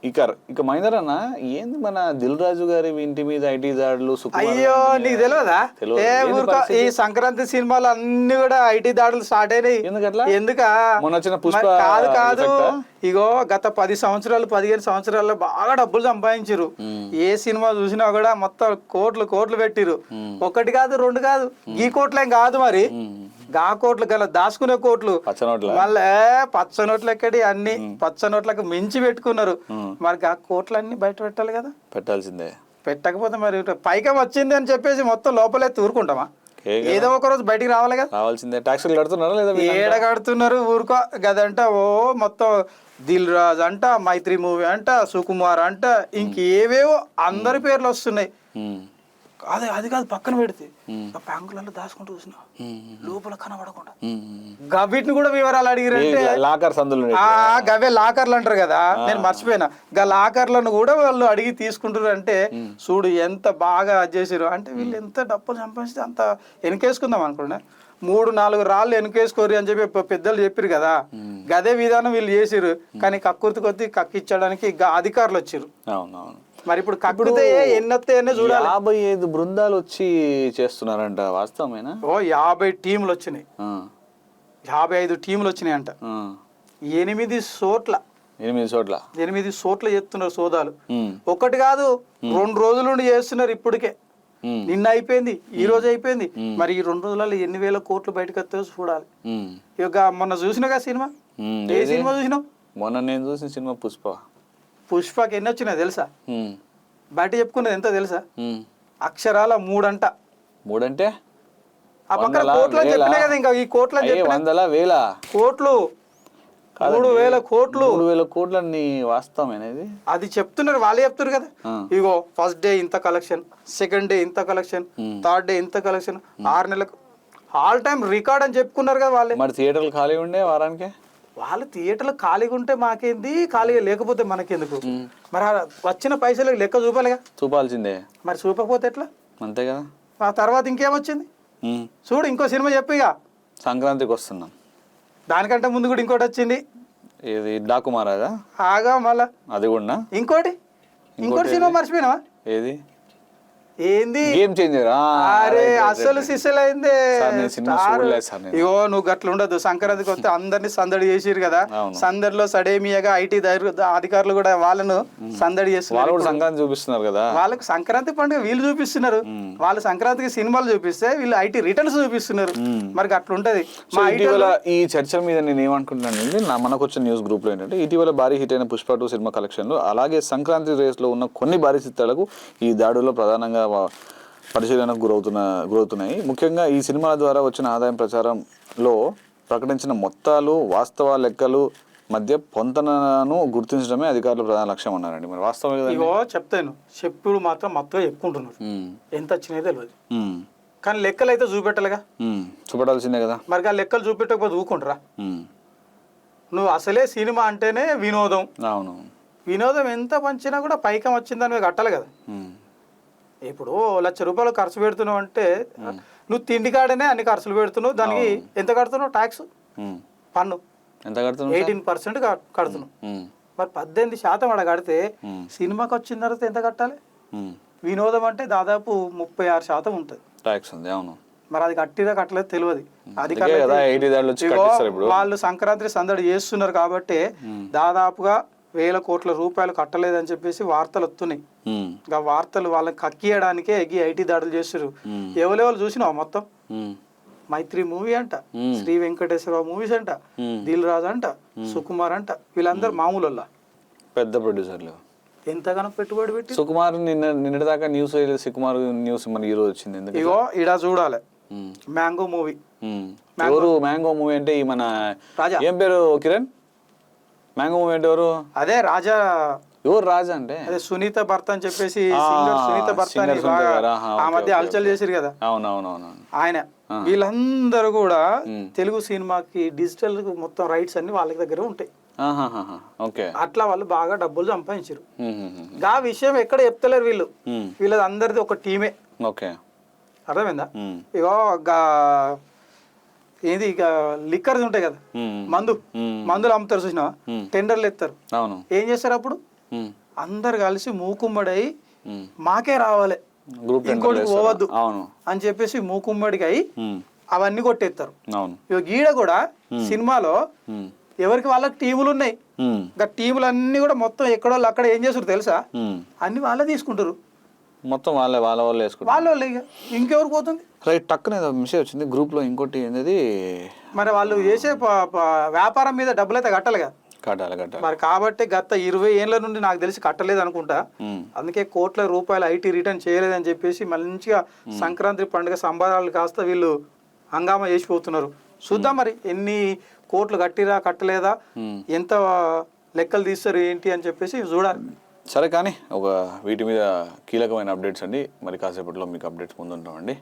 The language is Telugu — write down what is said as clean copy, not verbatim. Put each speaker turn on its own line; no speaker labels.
ఇక మహేందర్ అన్న ఏంది మన దిల్ రాజు గారి ఇంటి మీద ఐటీ దాడులు
అయ్యో నీకు తెలియదా? ఏ ఊరుకో, ఈ సంక్రాంతి సినిమాలు అన్ని కూడా ఐటీ దాడులు స్టార్ట్ అయినాయి. ఎందుక కాదు ఇగో గత 10 సంవత్సరాలు 15 సంవత్సరాల్లో బాగా డబ్బులు సంపాదించారు. ఏ సినిమా చూసినా కూడా మొత్తం కోట్లు పెట్టిరు. ఒకటి కాదు రెండు కాదు, ఈ కోట్లేం కాదు మరి, గా కోట్లు గల దాచుకునే కోట్లు. మళ్ళీ పచ్చ నోట్లు ఎక్కడి అన్ని పచ్చ నోట్లకు మించి పెట్టుకున్నారు. మరి ఆ కోట్లన్నీ బయట పెట్టాలి కదా,
పెట్టాల్సిందే.
పెట్టకపోతే మరి పైకం వచ్చింది అని చెప్పేసి మొత్తం లోపలే తూరుకుంటామా? ఏదో ఒక రోజు బయటికి రావాలి కదా.
రావాల్సిందే. ట్యాక్సులు కడుతున్నారా లేదా?
ఏడ కడుతున్నారు ఊరుకో. గదంట ఓ మొత్తం దిల్ రాజ్ అంట, మైత్రి మూవీ అంట, సుకుమార్ అంట, ఇంకేవేవో అందరి పేర్లు వస్తున్నాయి. అదే అది కాదు పక్కన పెడితే బ్యాంకులలో దాచుకుంటూ చూసినా లోపల కనబడకుండా వీటిని కూడా వివరాలు అడిగిరంటే గవే లాకర్లు అంటారు కదా. నేను మర్చిపోయినా, గా లాకర్లను కూడా వాళ్ళు అడిగి తీసుకుంటారు. అంటే చూడు ఎంత బాగా చేసారు. అంటే వీళ్ళు ఎంత డబ్బులు సంపాదిస్తే అంత వెనకేసుకుందాం అనుకున్నా. 3-4 రాళ్ళు వెనకేసుకోరు అని చెప్పి పెద్దలు చెప్పారు కదా. గదే విధానం వీళ్ళు చేసిరు. కానీ కక్కుర్తి కొద్ది కక్కిచ్చడానికి అధికారులు వచ్చారు. మరి ఇప్పుడు కక్కుతే ఎన్నొత్తాయనే చూడాలి.
55 బృందాలు వచ్చి చేస్తున్నారంట, వాస్తవమేనా?
50 టీములు వచ్చినాయి. 55 టీములు వచ్చినాయి అంట. 8 చోట్ల చేస్తున్నారు సోదాలు. ఒకటి కాదు 2 రోజుల నుండి చేస్తున్నారు. ఇప్పటికే నిన్న అయిపోయింది, ఈ రోజు అయిపోయింది. మరి ఈ 2 రోజులలో ఎన్ని వేల కోట్లు బయటకు వస్తాయో చూడాలి. ఇక మొన్న చూసినాగా సినిమా, ఏ సినిమా చూసినావు?
మొన్న నేను చూసిన సినిమా
పుష్పకి ఎన్ని వచ్చినాయి తెలుసా? బయట చెప్పుకున్నది ఎంత తెలుసా? అక్షరాల 3 అంట.
3 అంటే
ఆ పక్కన కోట్లు అని చెప్పినా కదా. ఇంకా ఈ కోట్లు కోట్లు 3,000 కోట్లు.
3,000 కోట్లన్నీ వాస్తవమేనది.
అది చెప్తున్నారు, వాళ్ళే చెప్తారు కదా. ఇగో ఫస్ట్ డే ఇంత కలెక్షన్, సెకండ్ డే ఇంత కలెక్షన్, థర్డ్ డే ఇంత కలెక్షన్, 6 నెలలకు ఆల్ టైమ్ రికార్డ్ అని చెప్పుకున్నారు కదా వాళ్ళే.
మరి థియేటర్లు ఖాళీ ఉండే వారానికి?
వాళ్ళు థియేటర్లు ఖాళీగా ఉంటే మాకేంది, ఖాళీగా లేకపోతే మనకెందుకు? మరి వచ్చిన పైసలకు లెక్క చూపాలిగా.
చూపాల్సిందే.
మరి చూపకపోతే ఎట్లా?
అంతే కదా.
ఆ తర్వాత ఇంకేమొచ్చింది చూడు. ఇంకో సినిమా చెప్పిగా,
సంక్రాంతికి వస్తున్నాం.
దానికంటే ముందు కూడా ఇంకోటి వచ్చింది.
ఇది డాకు మహారాజా
ఆగా మళ్ళా అది
కూడా.
ఇంకోటి సినిమా మర్చిపోయినావా?
ఏది?
ఏంది?
Game changer.
అరే అసలు సిసలైందే. ఇగో నువ్వు గట్ల ఉండదు. సంక్రాంతికి వస్తే అందరినీ సందడి చేసిరు కదా. సందడిలో సడేమియాగా ఐటీ అధికారులు కూడా వాళ్ళను సందడి చేస్తున్నారు.
సంక్రాంతి చూపిస్తున్నారు కదా.
వాళ్ళకి సంక్రాంతి పండుగ వీళ్ళు చూపిస్తున్నారు. వాళ్ళు సంక్రాంతికి సినిమాలు చూపిస్తే వీళ్ళు ఐటీ రిటర్న్స్ చూపిస్తున్నారు. మరి అట్లా ఉంటది.
ఈ చర్చల మీద నేను ఏమనుకుంటున్నాను, మనకు వచ్చిన న్యూస్ గ్రూప్ లో ఏంటంటే, ఇటీవల భారీ హిట్ అయిన పుష్ప 2 సినిమా కలెక్షన్లు, అలాగే సంక్రాంతి రేస్ లో ఉన్న కొన్ని భారీ చిత్రాలకు ఈ దాడుల్లో ప్రధానంగా పరిశీలనకు గురవుతున్నాయి. ముఖ్యంగా ఈ సినిమాల ద్వారా వచ్చిన ఆదాయం ప్రచారంలో ప్రకటించిన మొత్తాలు వాస్తవ లెక్కలు మధ్య పొంతనను గుర్తించడమే అధికారుల ప్రధాన లక్ష్యం అన్నారండి. మరి వాస్తవం
చెప్తాను, చెప్పుడు మాత్రం మొత్తం చెప్పుకుంటున్నారు. ఎంత వచ్చినాయి తెలియదు, కానీ లెక్కలు అయితే చూపెట్టాలిగా.
చూపెట్టాల్సిందే కదా.
మరి ఆ లెక్కలు చూపెట్టకపోతే ఊకుంటారా? నువ్వు అసలే సినిమా అంటేనే వినోదం.
అవును,
వినోదం ఎంత పంచినా కూడా పైకం వచ్చిందని కట్టాలి కదా. ఇప్పుడు 1,00,000 రూపాయలు ఖర్చు పెడుతున్నావు అంటే నువ్వు తిండి కాడనే అన్ని ఖర్చులు పెడుతున్నావు. దానికి ఎంత కడుతున్నావు? ట్యాక్స్, పన్ను
ఎంత కడుతున్నావు?
18% కడుతున్నావు. మరి 18% అక్కడ కడితే సినిమాకి వచ్చిన తర్వాత ఎంత కట్టాలి? వినోదం అంటే దాదాపు 36% ఉంటుంది
ట్యాక్స్. అవును,
మరి అది కట్టిదా కట్టలేదు తెలియదు. అది వాళ్ళు సంక్రాంతి సందడి చేస్తున్నారు కాబట్టి దాదాపుగా 1,000 కోట్ల రూపాయలు కట్టలేదని చెప్పేసి వార్తలు వస్తున్నాయి. ఇంకా వార్తలు వాళ్ళకి కక్కియడానికే ఎగ్గి ఐటీ దాడులు చేస్తారు. ఎవరెవరు చూసినావు మొత్తం? మైత్రి మూవీ అంట, శ్రీ వెంకటేశ్వర మూవీస్ అంట, దిల్ రాజు అంట, సుకుమార్ అంట, వీళ్ళందరూ మామూలు
పెద్ద ప్రొడ్యూసర్లు.
ఎంతగానో పెట్టుబడి పెట్టి.
సుకుమార్ నిన్నటి దాకా న్యూస్ సుకుమార్ న్యూస్ మన ఈ రోజు వచ్చింది.
ఇగో ఇడా చూడాలి, మ్యాంగో మూవీ.
మ్యాంగో మూవీ అంటే ఈ మన రాజా, ఏం పేరు కిరణ్? మ్యాంగో మూవీ అంటే ఎవరు?
అదే రాజా.
ఎవరు రాజా అంటే?
అదే సునీత భర్త అని చెప్పేసి సునీత భర్త ఆ మధ్య హల్చల్ చేసిరు కదా.
అవునవునవును,
ఆయన. వీళ్ళందరూ కూడా తెలుగు సినిమాకి డిజిటల్ మొత్తం రైట్స్ అన్ని వాళ్ళ దగ్గర ఉంటాయి. అట్లా వాళ్ళు బాగా డబ్బులు సంపాదించారు. ఆ విషయం ఎక్కడ చెప్తలేరు వీళ్ళు. వీళ్ళది అందరిది ఒక టీమే. అర్థమైందా? ఇగో ఏది ఇక లిక్కర్స్ ఉంటాయి కదా, మందులు అమ్ముతారు చూసినా, టెండర్లు ఎత్తారు. ఏం చేస్తారు అప్పుడు? అందరు కలిసి మూకుమ్మడై మాకే రావాలి,
గ్రూప్
ఇంకోటికి పోవద్దు
అవును
అని చెప్పేసి మూకుమ్మడికి అయి అవన్నీ కొట్టేస్తారు.
అవును.
ఇక గీడ కూడా సినిమాలో ఎవరికి వాళ్ళకి టీములు ఉన్నాయి, ఇంకా టీములు అన్ని కూడా మొత్తం ఎక్కడో అక్కడ ఏం చేస్తారు తెలుసా, అన్ని వాళ్ళే తీసుకుంటారు,
మొత్తం వాళ్ళ వాళ్ళు వేసుకుంటారు,
వాళ్ళే. ఇక ఇంకెవరికి పోతుంది?
రైట్. టక్కున ఏదో మెసేజ్ వచ్చింది గ్రూప్లో. ఇంకోటి ఏంటది,
మరి వాళ్ళు చేసే వ్యాపారం మీద డబ్బులు అయితే కట్టాలి కదా.
కట్టాలి.
మరి కాబట్టి గత 20 ఏళ్ళ నుండి నాకు తెలిసి కట్టలేదు అనుకుంటా. అందుకే కోట్ల రూపాయలు ఐటీ రిటర్న్ చేయలేదని చెప్పేసి మంచిగా సంక్రాంతి పండుగ సంబరాలు కాస్త వీళ్ళు హంగామా చేసిపోతున్నారు. చూద్దాం మరి ఎన్ని కోట్లు కట్టిరా కట్టలేదా, ఎంత లెక్కలు తీస్తారు ఏంటి అని చెప్పేసి చూడాలి.
సరే, కానీ ఒక వీటి మీద కీలకమైన అప్డేట్స్ అండి. మరి కాసేపట్లో మీకు అప్డేట్స్ ముందుంటామండి.